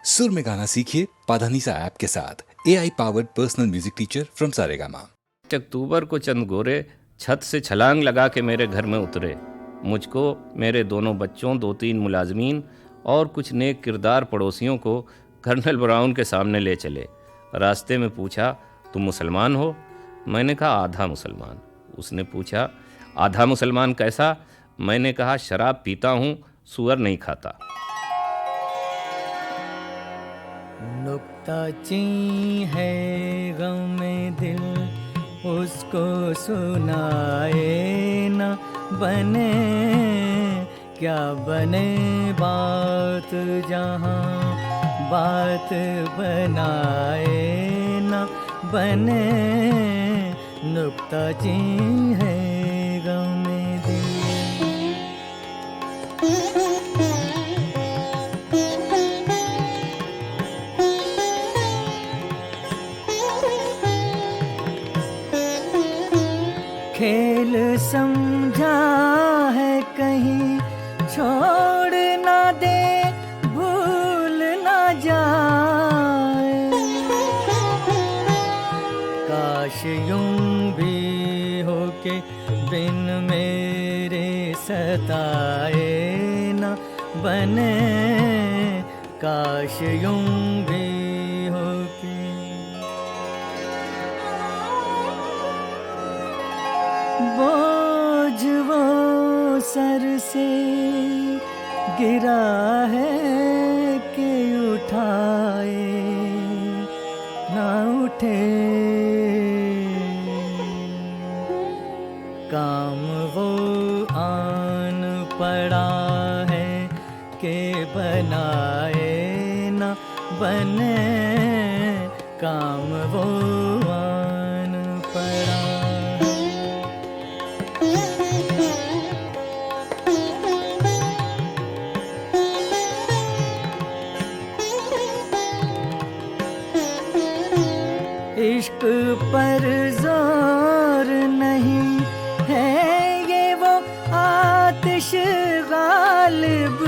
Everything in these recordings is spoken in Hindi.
सुर में गाना सीखिए पाधानीसा ऐप के साथ। AI powered personal music teacher from Saregama. October को चंद गोरे छत से छलांग लगा के मेरे घर में उतरे। मुझको, मेरे दोनों बच्चों, 2-3 मुलाजमीन और कुछ नेक किरदार पड़ोसियों को कर्नल ब्राउन के सामने ले चले। रास्ते में पूछा, तुम मुसलमान हो? मैंने कहा, आधा मुसलमान। उसने पूछा, आधा मुसलमान कैसा? मैंने कहा, शराब पीता हूँ, सुअर नहीं खाता। नुक्ताची है गम में दिल, उसको सुनाए न बने, क्या बने बात जहाँ बात बनाए न बने। नुक्ताची है गम में दिल। खेल समझा है कहीं छोड़ ना दे, भूल ना जाए। काश यूं भी हो के बिन मेरे सताए न बने, काश यूं भी हो के। बोझ वो सर से गिरा है कि उठाए ना उठे, काम वो आन पड़ा है कि बनाए ना बने, काम वो आन पड़ा। इश्क पर जोर नहीं है ये वो आतिश गालिब,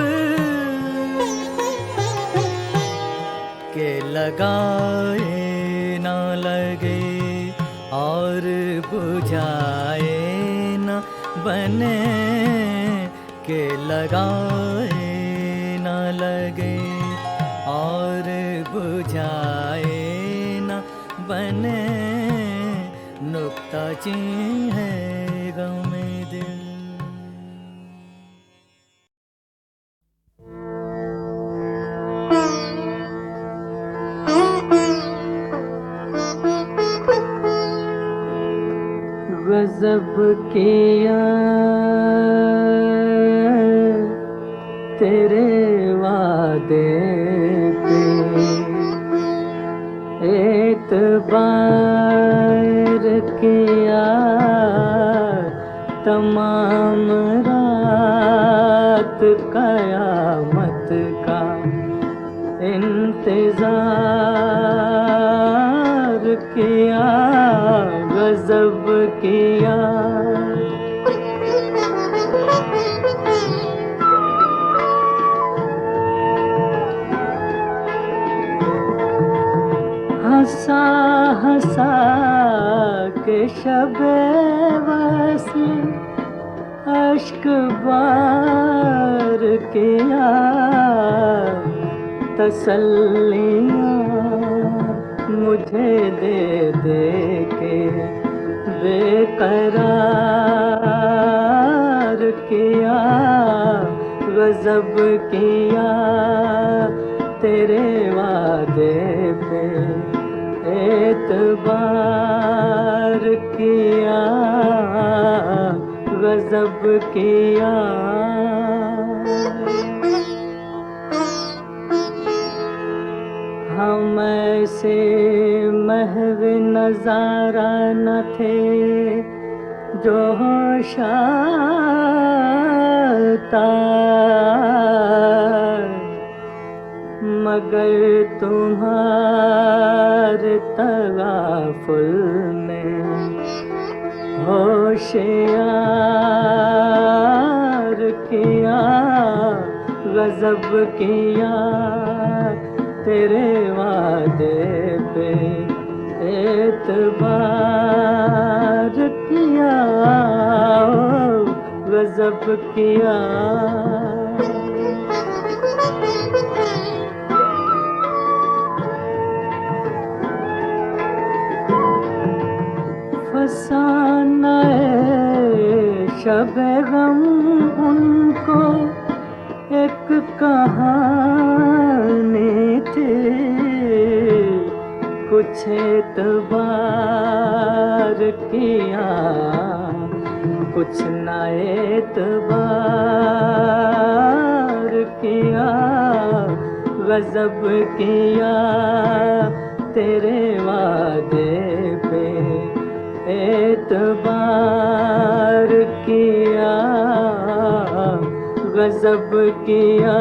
के लगाए ना लगे और बुझाए ना बने, के लगाए ना लगे और बुझाए बने। नुक्ताची है गम में दिल। गजब किया तेरे वादे पे, एतबार किया तमाम रात, कयामत का इंतजार किया, गजब किया। हंसा हंसा के शबे वस्ल अश्क बार किया, तसल्लियाँ मुझे दे दे के बेकरार किया, गजब किया तेरे वादे पे, एतबार किया, गजब किया। हम ऐसे महव नजारा न थे जो होशाता, मगर तुम्हारे तगाफुल में होशियार किया, गजब किया तेरे वादे पे एतबार किया, गजब किया। फसाना शब गम उनको एक कहानी थी, कुछ एतबार किया, कुछ ना एतबार किया, गजब किया। तेरे वादे पे एतबार किया, गजब किया।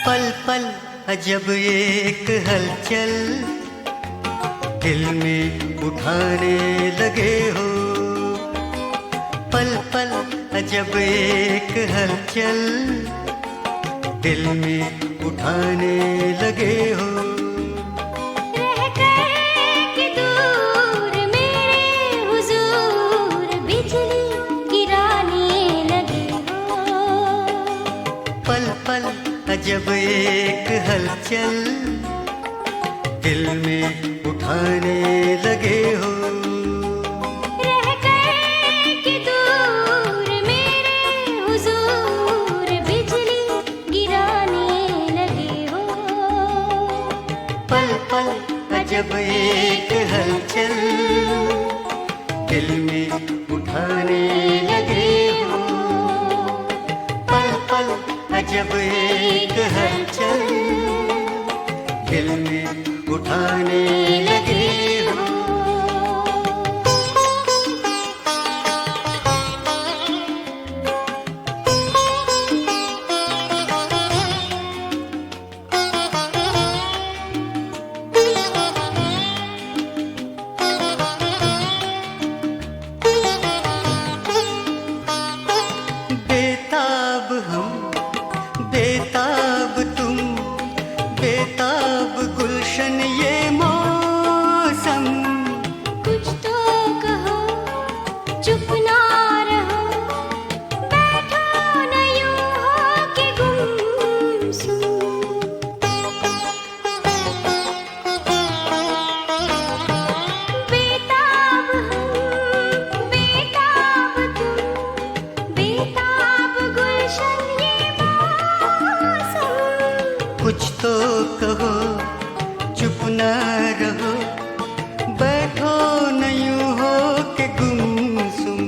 पल पल अजब एक हलचल दिल में उठाने लगे हो। पल पल अजब एक हलचल दिल में उठाने लगे हो। रह गए कि दूर मेरे हुजूर बिजली गिराने लगे हो। पल पल अजब एक हलचल दिल में उठाने लगे हो। रह गए कि दूर मेरे हुजूर बिजली गिराने लगे हो। पल पल अजब एक हलचल दिल में उठाने लगे हो। पल पल अजब एक हलचल दिल में उठाने लगे हो। बेताब हम बेताब तुम, बेताब गुलशन ये मौसम। कुछ तो कहो चुप ना रहो, बैठो न यूं हो के गुमसुम। बेताब हम बेताब तुम, बेताब गुलशन ये मौसम। कुछ तो कहो चुप ना रहो, बैठो न यूं हो के गुमसुम।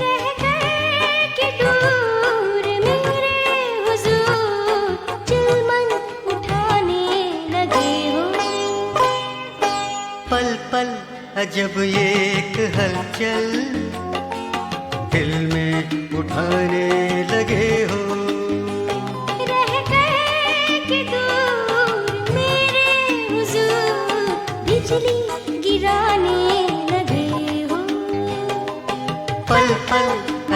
रह गए कि दूर मेरे हुजूर चिलमन उठाने लगे हो। पल पल अजब एक हलचल दिल में उठाने लगे हो। रह गए कि दूर मेरे हुजूर बिजली गिराने लगे हो। पल पल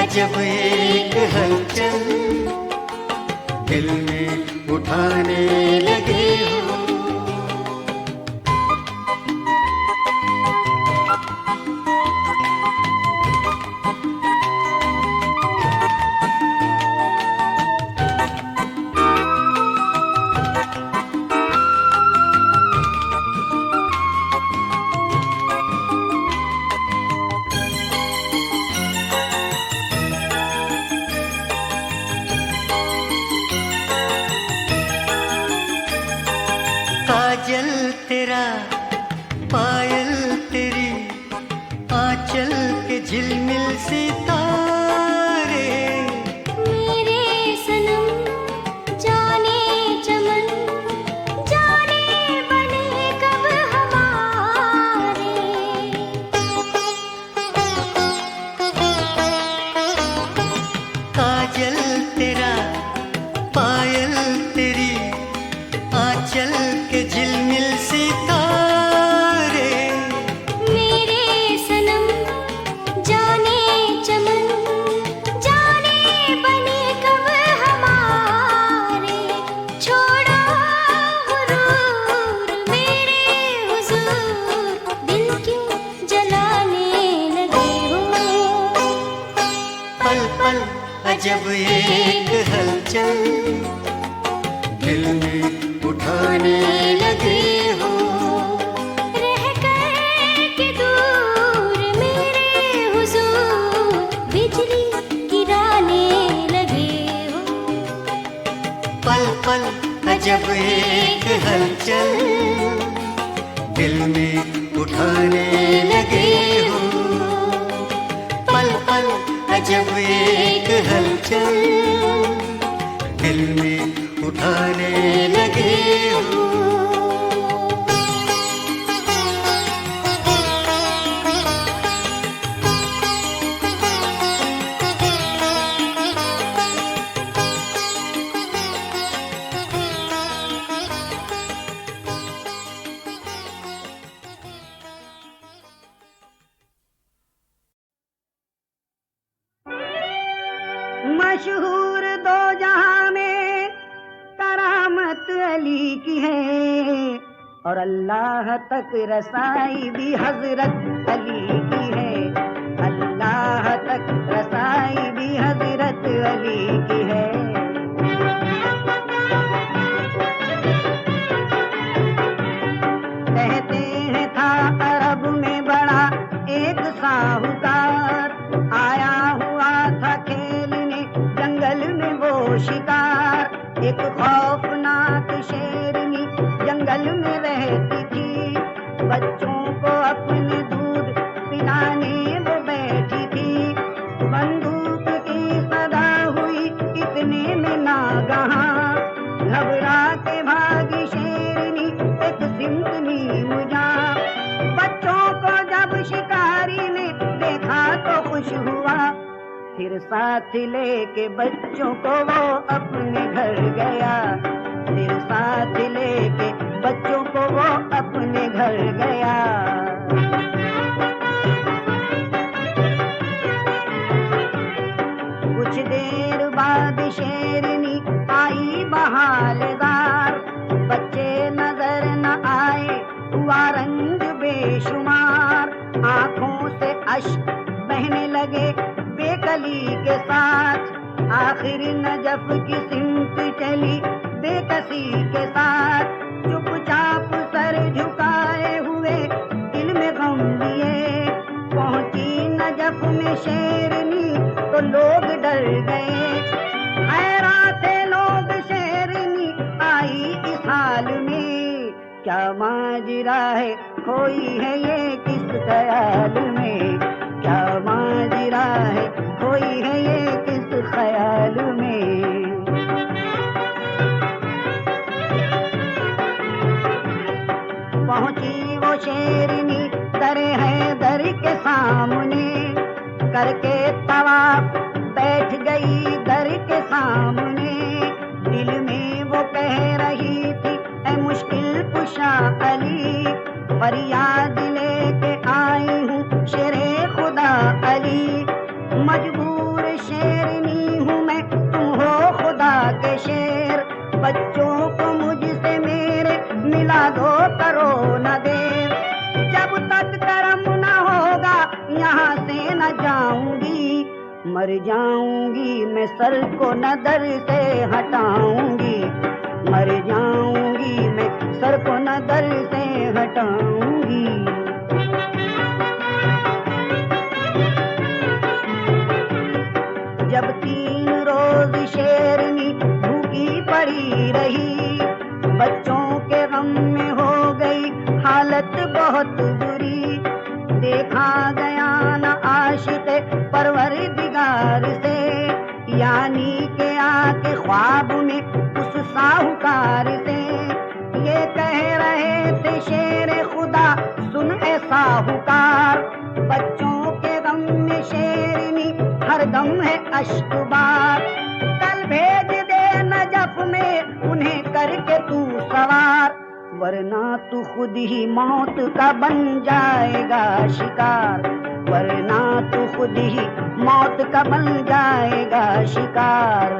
अजब एक हलचल दिल में उठाने लगे हो। काजल तेरा पायल तेरी आंचल के झिलमिल सितारे। पल अजब एक हलचल दिल में उठाने लगे हो। रह कर के दूर मेरे हुजूर बिजली गिराने लगे हो। पल पल अजब एक हलचल दिल में उठाने लगे हो। पल पल अजब एक हलचल दिल में उठाने लगे हो। मशहूर दो जहां में करामत अली की है और अल्लाह तक रसाई भी हजरत अली की है। अल्लाह तक रसाई भी हजरत अली की है। कहते हैं था अरब में बड़ा एक साहूकार, आया हुआ था खेलने जंगल में वो शिकार। एक खौफनाक शेरनी जंगल में रहती थी, बच्चों को अपने दूध पिलाने वो बैठी थी। बंदूक की सदा हुई इतने में नागहां, घबरा के भागी शेरनी एक सिमटनी मुझा। बच्चों को जब शिकारी ने देखा तो खुश हुआ, फिर साथ लेके बच्चों को वो अपने घर गया। फिर साथ लेके बच्चों को वो अपने घर गया। कुछ देर बाद शेरनी आई बहालदार, बच्चे नजर न आए हुआ रंग बेशुमार। आंखों से अश्क बहने लगे बेकली के साथ, आखिर नजफ की सिमत चली बेकसी के साथ। चुपचाप सर झुकाए हुए दिल में गम लिए, पहुंची नजफ में शेरनी तो लोग डर गए। हैरान थे लोग शेरनी आई इस हाल में, क्या माजरा है खोई है ये किस ख्याल में। क्या माजरा है खोई है ये किस ख्याल में। पहुंची वो शेरनी दर है दर के सामने, करके तवाफ बैठ गई दर के सामने। दिल में वो कह रही थी ऐ मुश्किल कुशा अली, फरियाद लेके आई हूँ शेरे खुदा अली। मजबूर शेरनी हूँ मैं, तुम हो खुदा के शेर। बच्चों को मुझसे मेरे मिला दो, करो न देर। जब तक करम न होगा यहाँ से न जाऊंगी, मर जाऊंगी मैं सर को न दर से हटाऊंगी। मर जाऊंगी मैं सर को न दर से हटाऊंगी। जब 3 रोज शेरनी भूखी पड़ी रही, बच्चों के गम में हो गई हालत बहुत बुरी। देखा गया न आशिक़ परवरदिगार से, यानी के आके ख्वाब में उस साहूकार से। ये कह रहे थे शेर खुदा सुन ए साहूकार, बच्चों के गम में शेरनी हर दम है अश्कबार। कल भेज दे नजफ में उन्हें करके तू सवार, वरना तू खुद ही मौत का बन जाएगा शिकार। वरना तू खुद ही मौत का बन जाएगा शिकार।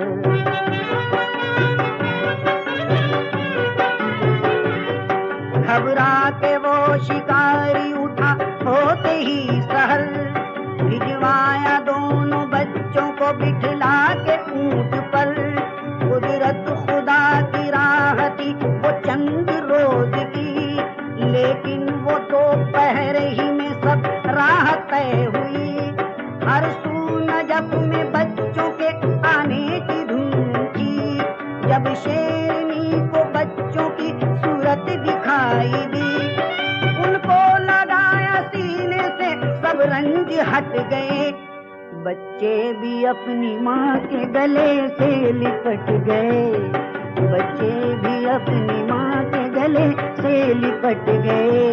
घबरा के वो शिकारी उठा होते ही सहर, भिजवाया दोनों बच्चों को बिठला के ऊंट पर। कुदरत खुदा की राह थी वो चंद रोज की, लेकिन वो दोपहर ही में सब राह तय हुई। हर सू नजफ में बच्चों के आने की धूम थी। जब शेरनी को बच्चों की सूरत दिखाई दी, उनको लगाया सीने से सब रंज हट गए। बच्चे भी अपनी माँ के गले से लिपट गए, बच्चे भी अपनी माँ के गले से लिपट गए।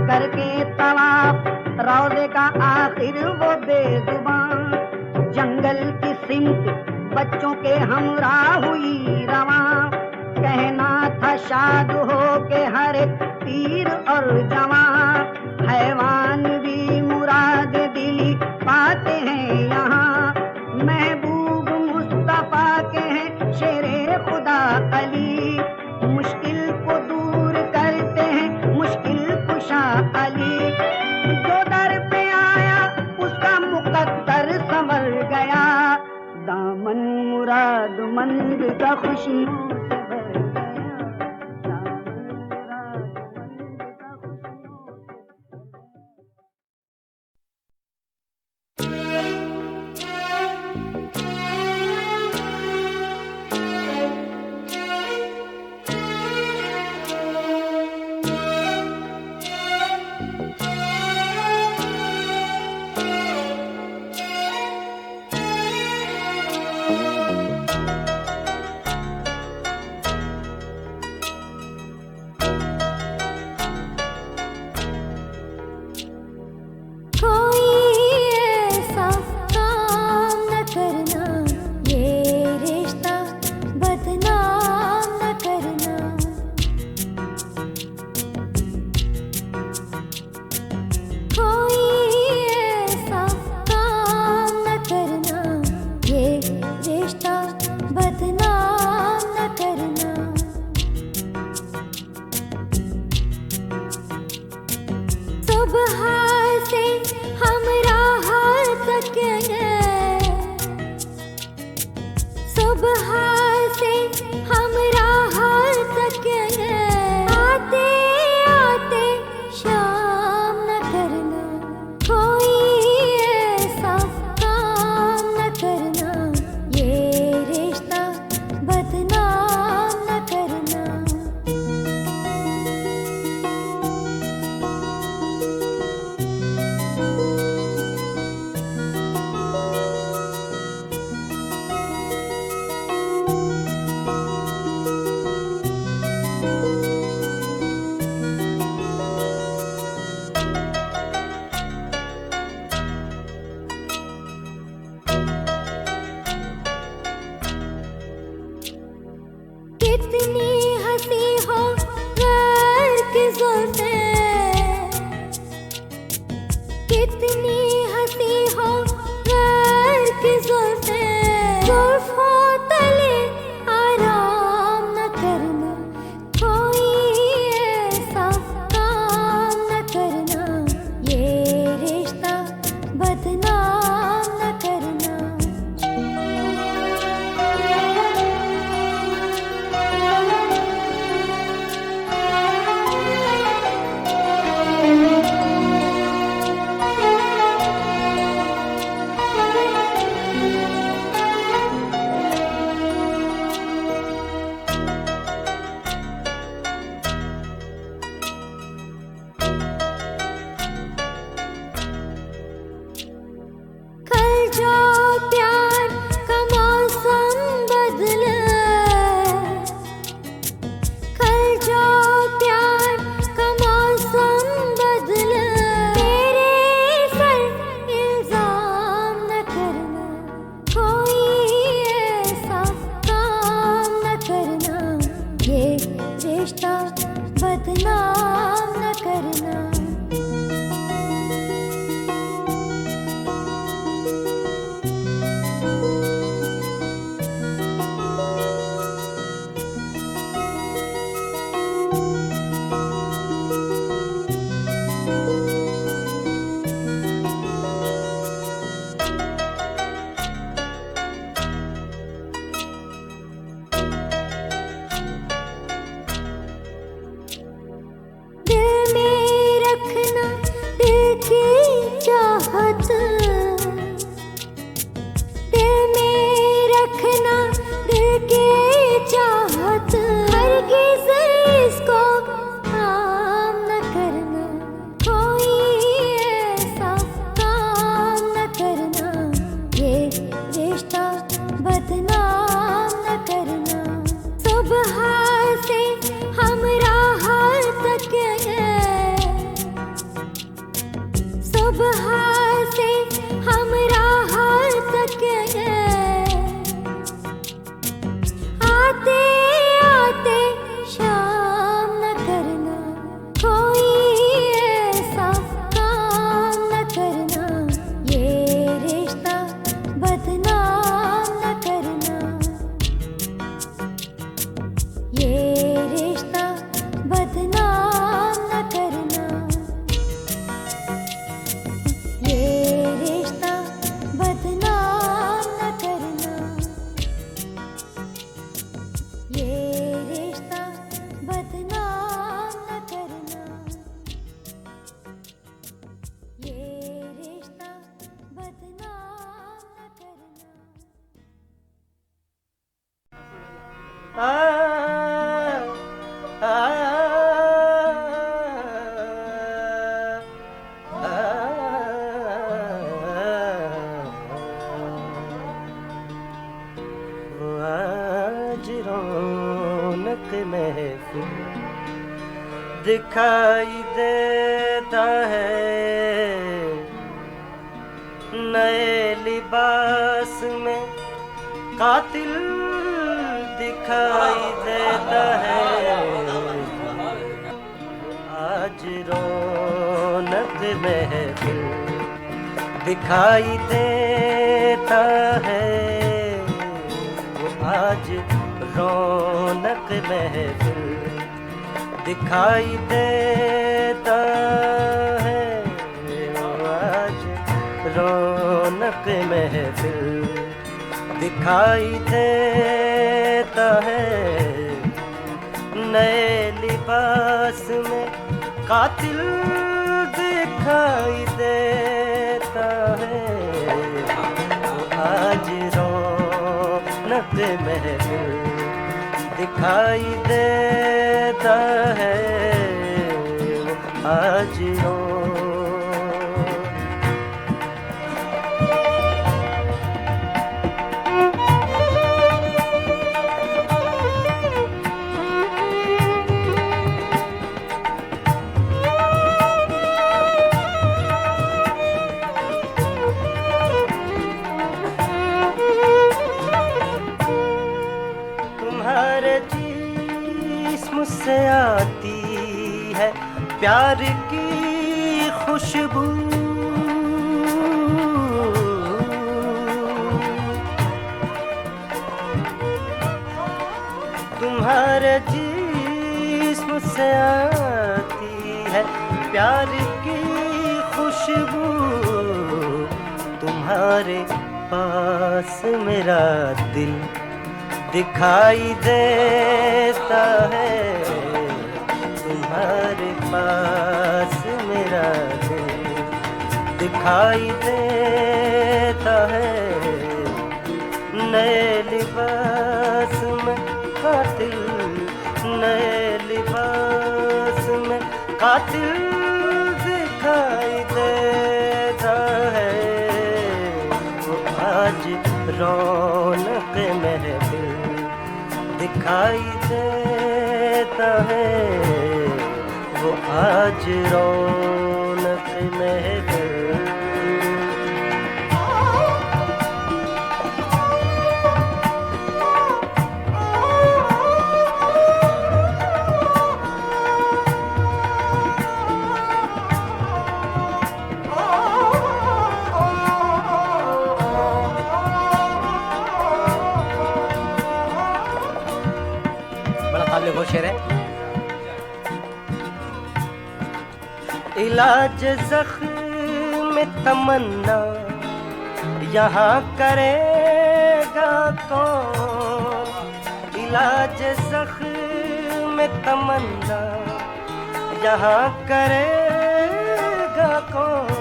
करके तवाफ रौज़े का आखिर वो बेजुबान, जंगल की सिमत बच्चों के हमरा हुई रवां। कहना था शाद हो के हर एक पीर और जवान, हैवान भी मुराद दिली पाते हैं यहाँ। महबूब मुस्तफा के हैं शेरे खुदा अली, मुश्किल को दूर करते हैं मुश्किल कुशा अली। जो दर पे आया उसका मुकद्दर संवर गया, दामन मुरादमंद का खुशियों से भर गया, दामन मुरादमंद का खुशियों से भर गया। आज रौनक महफिल दिखाई देता है, नए लिबास में कातिल दिखाई देता है। आज रौनक महफिल दिखाई देता है, आज रौनक महफिल दिखाई देता है, आज रौनक महफिल दिखाई देता है, नए लिबास में कातिल दिखाई देता है। आज रौनक महफिल दिखाई देता है, आज तुम्हारे जिस्म से आती है प्यार की खुशबू, तुम्हारे जिस्म से आती है प्यार की खुशबू, तुम्हारे पास मेरा दिल दिखाई देता है, तुम्हारे पास मेरा दिल दिखाई देता है, नए लिबास में कातिल, नए लिबास में कातिल दिखाई देता है। वो आज रौनक महफिल दिखाई देता है, वो आज रौनक महफिल। शेर है। इलाज ज़ख्म तमन्ना यहाँ करेगा कौन, इलाज ज़ख्म तमन्ना यहाँ करेगा कौन।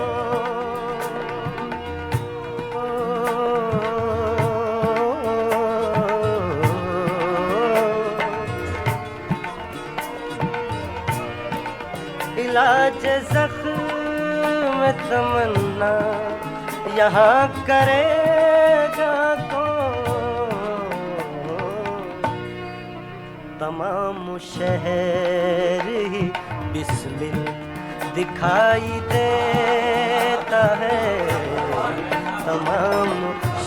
इलाज ज़ख्म तमन्ना यहाँ करेगा कौन, तमाम शहर ही बिस्मिल दिखाई देता है, तमाम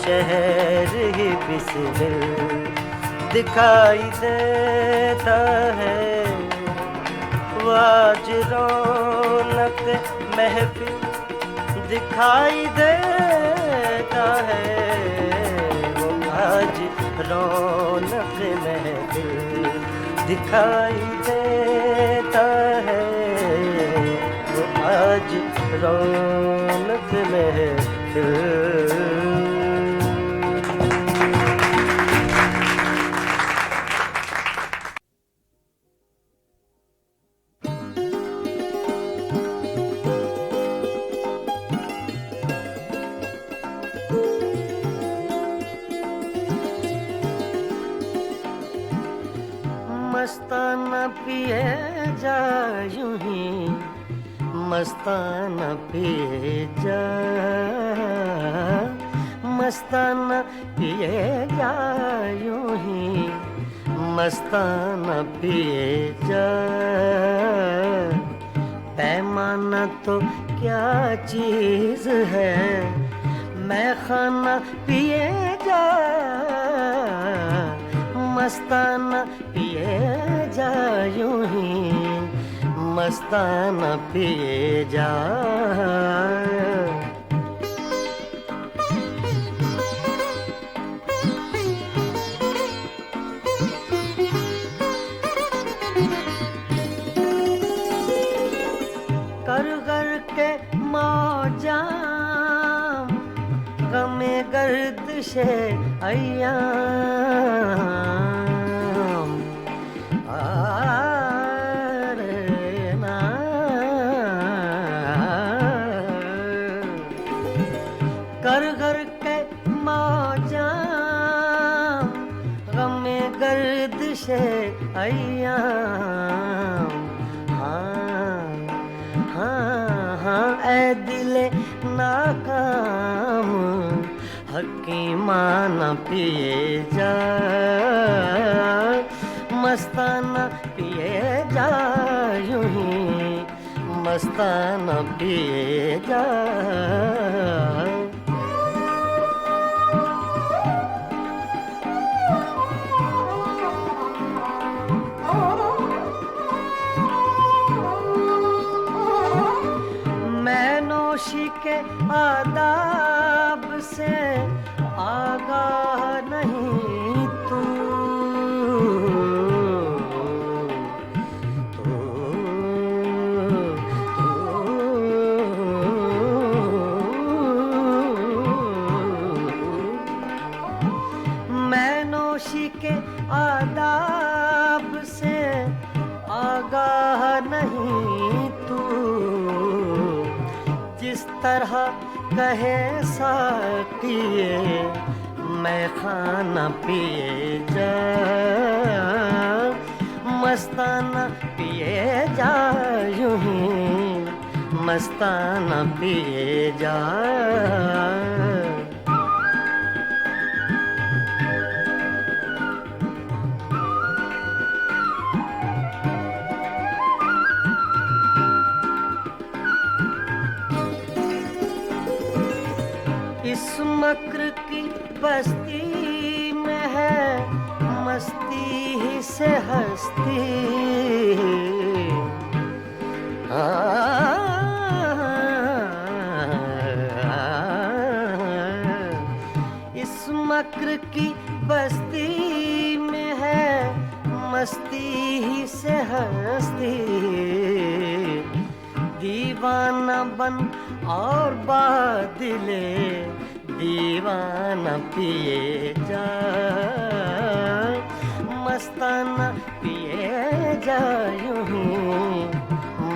शहर ही बिस्मिल दिखाई देता है। आज रौनक महफिल दिखाई देता है, वो आज रौनक महफिल दिखाई देता है, वो आज रौनक महफिल। मस्ताना पिए जा, मस्ताना पिए जा यूं ही मस्ताना पिए जा। पैमाना तो क्या चीज है, मैं खाना पिए जा, मस्ताना पिए जा यूं ही मस्ताना पिए जा। कर कर के मौजा गमे गर्दिशे अय्याम, कर कर के मौजा गमे गर्दिशे अय्याम। हाँ हाँ हाँ ऐ दिले नाकाम हकीमाना पिए जा, मस्ताना पिए जा यूं ही मस्ताना पिए जा। मैं नौशी के आदाब से आगाह नहीं तू, मैं नौशी के आदाब से आगाह नहीं तू, जिस तरह कहे साकिए मैं खाना पिए जा, मस्ताना पिए जा यूं ही मस्ताना पिए जा। इस मक्र की बस्ती में है मस्ती ही से हस्ती, इस मक्र की बस्ती में है मस्ती ही से हस्ती। दीवाना बन और बादले दीवाना पिए जा, मस्ताना पिए जा यूं ही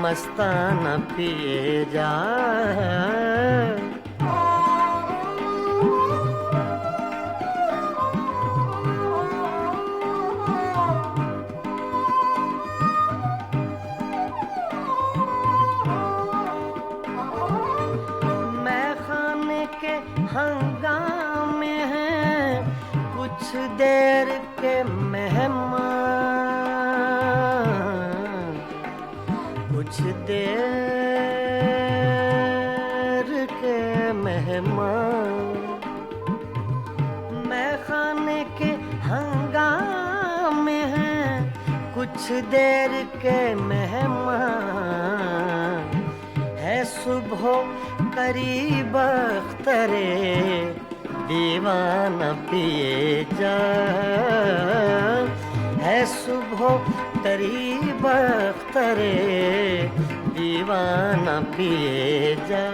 मस्ताना पिए जा। हंगामे हैं कुछ देर के मेहमान, कुछ देर के मेहमान। मैं खाने के हंगामे हैं कुछ देर के मेहमान, है सुबह करीब अख्तरे दीवाना पिए जा, है सुबह करीब अख्तरे दीवाना पिए जा,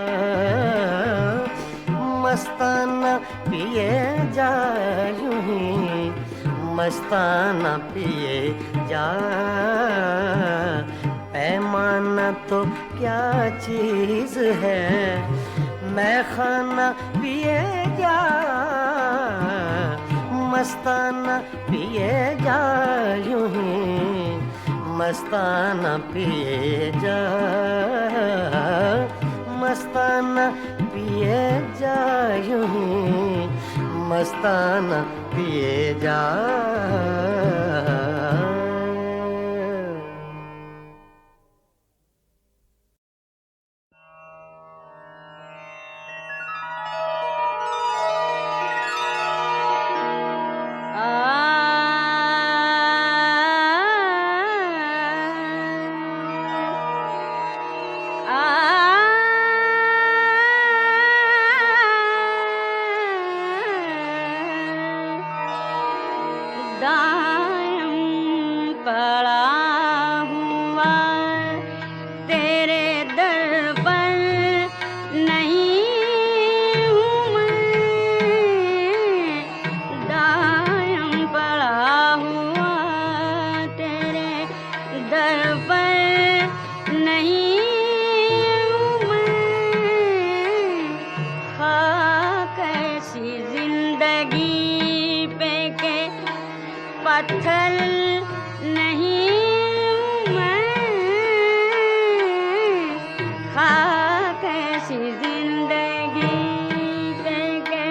मस्ताना पिए जा यूं ही मस्ताना पिए जा। पैमाना तो क्या चीज है, मैं खाना पिए जा, मस्ताना पिए जा यूं ही मस्ताना पिए जा। मस्ताना पिए जा। दायम पड़ा हुआ तेरे दर पर नहीं हूँ मैं, दायम पड़ा हुआ तेरे दर पर नहीं हूँ मैं, खाक ऐसी जिंदगी पे के पत्थर नहीं हूँ मैं, खाक ऐसी जिंदगी पे के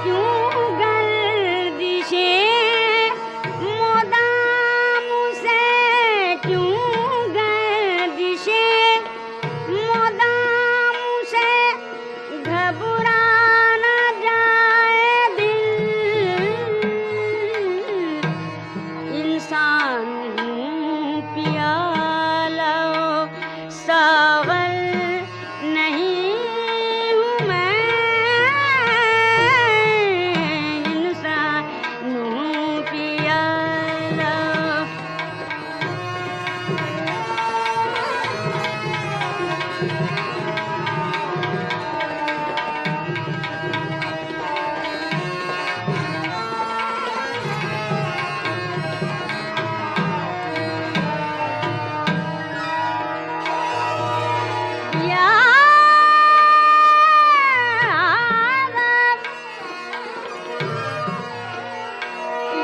क्यों गर्दिशें मोदाम से, क्यों गर्दिशें मोदाम से घबरा न जाए दिल, इंसान हूँ प्याला सागर नहीं हूँ मैं, इंसान हूँ प्याला।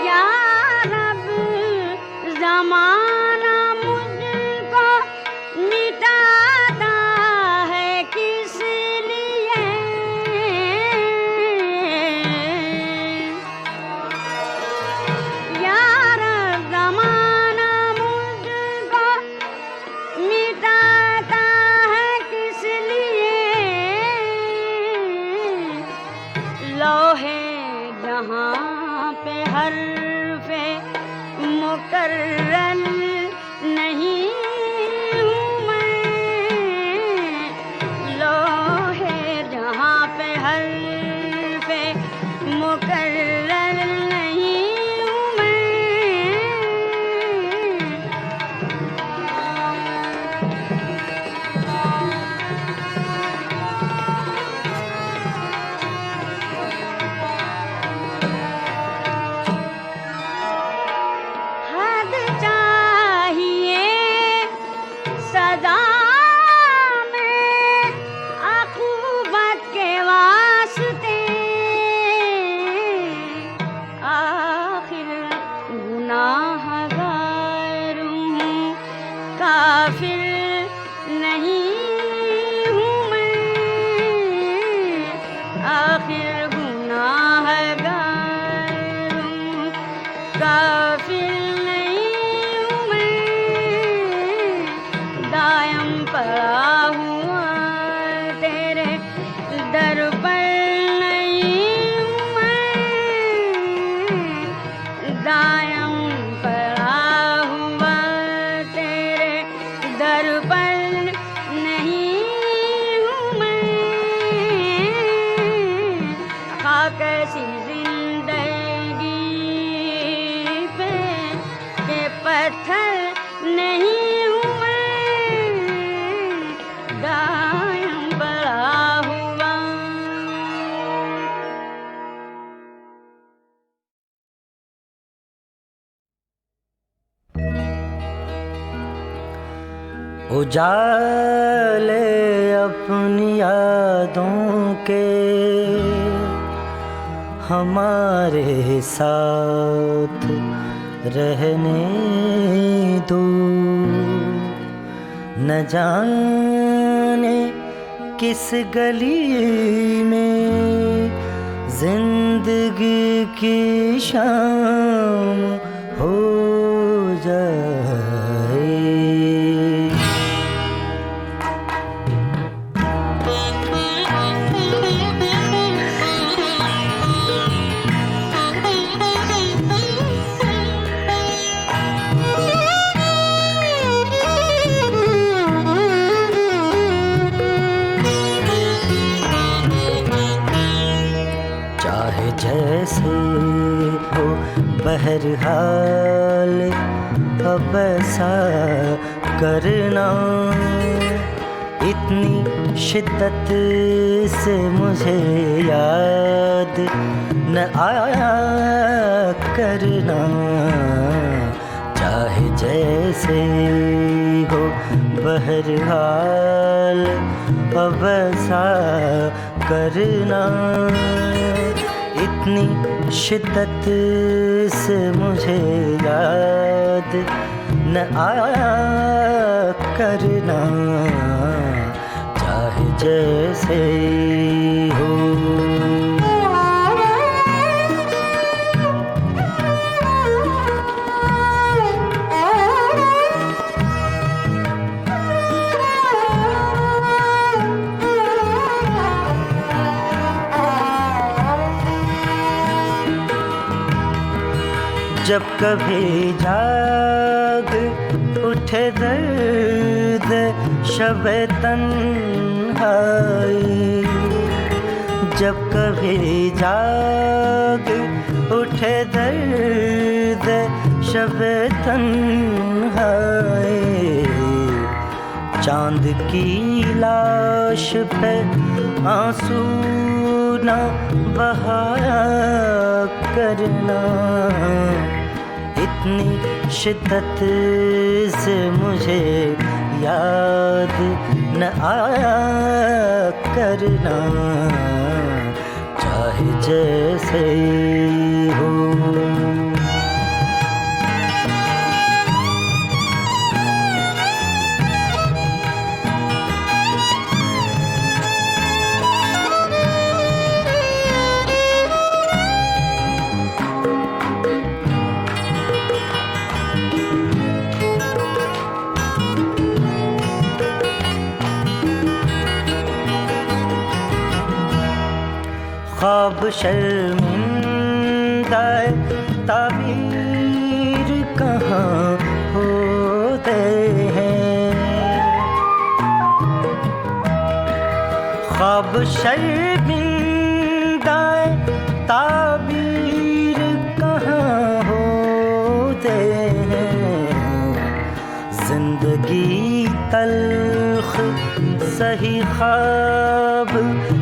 या रब ज़माना मुझको मिटाता है किस लिए, या रब ज़माना मुझको मिटाता है किस लिए, लोहे जहाँ पे हर्फ़े मुकर्रर नहीं हूँ मैं, लोहे जहाँ पे हर्फ़े मुकर्रर नहीं हूँ मैं, हद चाहिए सदा में आक़ुबत के वास्ते, आखिर गुनाहगार हूँ काफिर नहीं हूँ मैं, आखिर गुनाहगार हूँ काफिर नहीं हूँ मैं, दायम पड़ा हुआ तेरे दर पर नहीं हूँ मैं, दायम पड़ा हुआ तेरे दर पर नहीं हूँ मैं, खाक ऐसी जिंदगी पे के पत्थर नहीं हूँ मैं, दायम पड़ा हुआ। उजाले अपनी यादों के हमारे साथ रहने दो। न जाने किस गली में जिंदगी की शाम हो जाए। चाहे जैसे हो बहरहाल अब ऐसा करना। इतनी शिद्दत से मुझे याद न आया करना। चाहे जैसे हो बहरहाल अब ऐसा करना। इतनी शिद्दत से मुझे याद न आया करना। चाहे जैसे हो। जब कभी जाग उठे दर्द शब-ए तन्हाई। जब कभी जाग उठे दर्द शब-ए तन्हाई। चांद की लाश पे आंसू न बहाया करना। इतनी शिद्दत से मुझे याद न आया करना। चाहे जैसे हो। ख्वाब शर्मिंदा ताबीर कहाँ होते हैं। ख्वाब शर्मिंदा ताबीर कहाँ होते हैं। जिंदगी तल्ख सही ख्वाब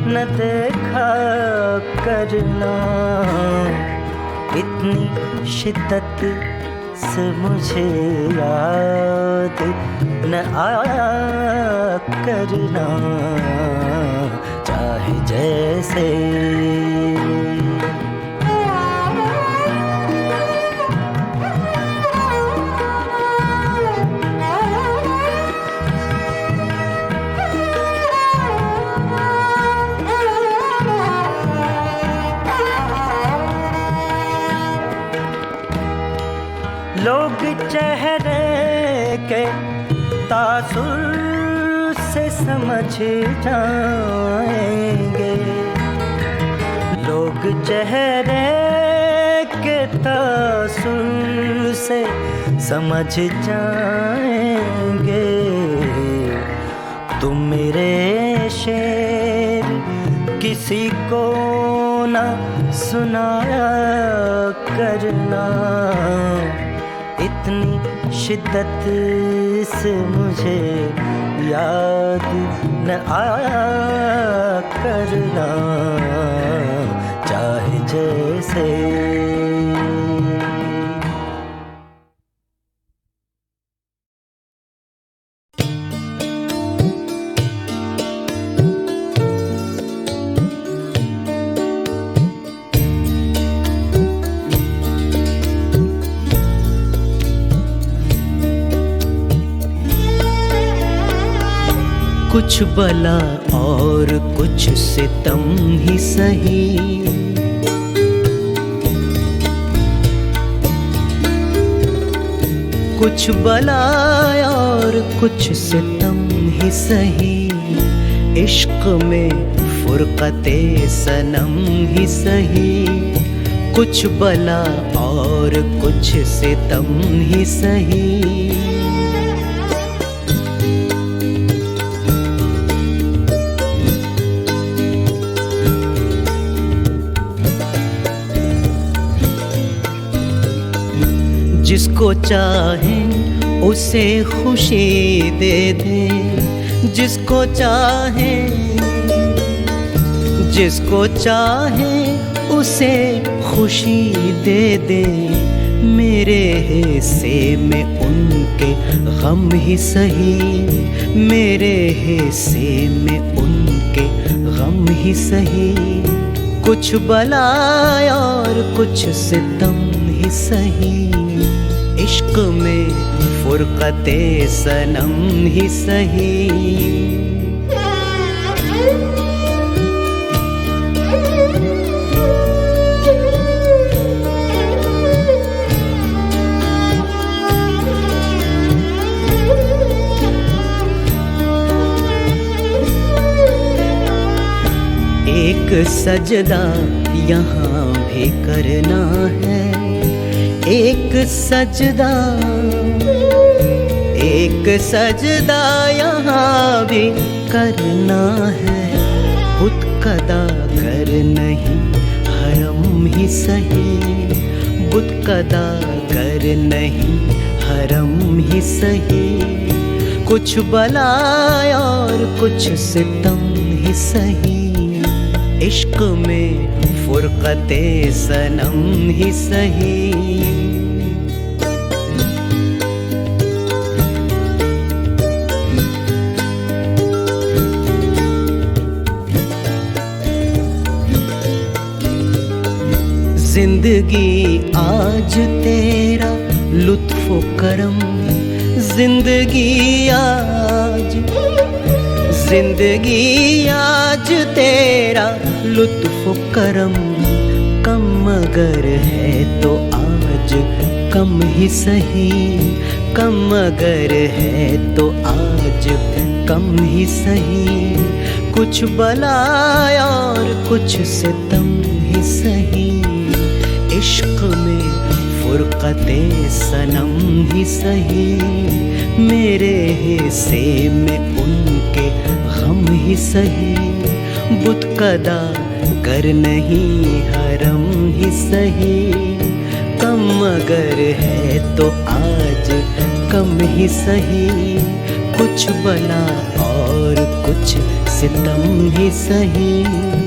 न देखा करना। इतनी शिद्दत से मुझे याद न आया करना। चाहे जैसे लोग चेहरे के तासुर से समझ जाएंगे। लोग चेहरे के तासुर से समझ जाएंगे। तुम मेरे शेर किसी को ना सुनाया करना। इतनी शिद्दत से मुझे याद न आया करना। चाहे जैसे कुछ बला और कुछ सितम ही सही। कुछ बला और कुछ सितम ही सही, इश्क में फुरकते सनम ही सही। कुछ बला और कुछ सितम ही सही। जिसको चाहे उसे खुशी दे दे, जिसको चाहे उसे खुशी दे दे। मेरे हिस्से में उनके गम ही सही, मेरे हिस्से में उनके गम ही सही। कुछ बला और कुछ सितम ही सही, इश्क में फुरकते सनम ही सही। एक सजदा यहाँ भी करना है, एक सजदा यहाँ भी करना है। बुत कदा कर नहीं हरम ही सही, बुत कदा कर नहीं हरम ही सही। कुछ बला और कुछ सितम ही सही, इश्क में फुरकते सनम ही सही। जिंदगी आज तेरा लुत्फ़ो करम, जिंदगी आज तेरा लुत्फ़ो करम। कम अगर है तो आज कम ही सही, कम अगर है तो आज कम ही सही। कुछ बला और कुछ सितम ही सही, इश्क में फुरकते सनम ही सही। मेरे हिस्से में उनके गम ही सही, बुत कदा कर नहीं हरम ही सही। कम अगर है तो आज कम ही सही, कुछ बला और कुछ सितम ही सही।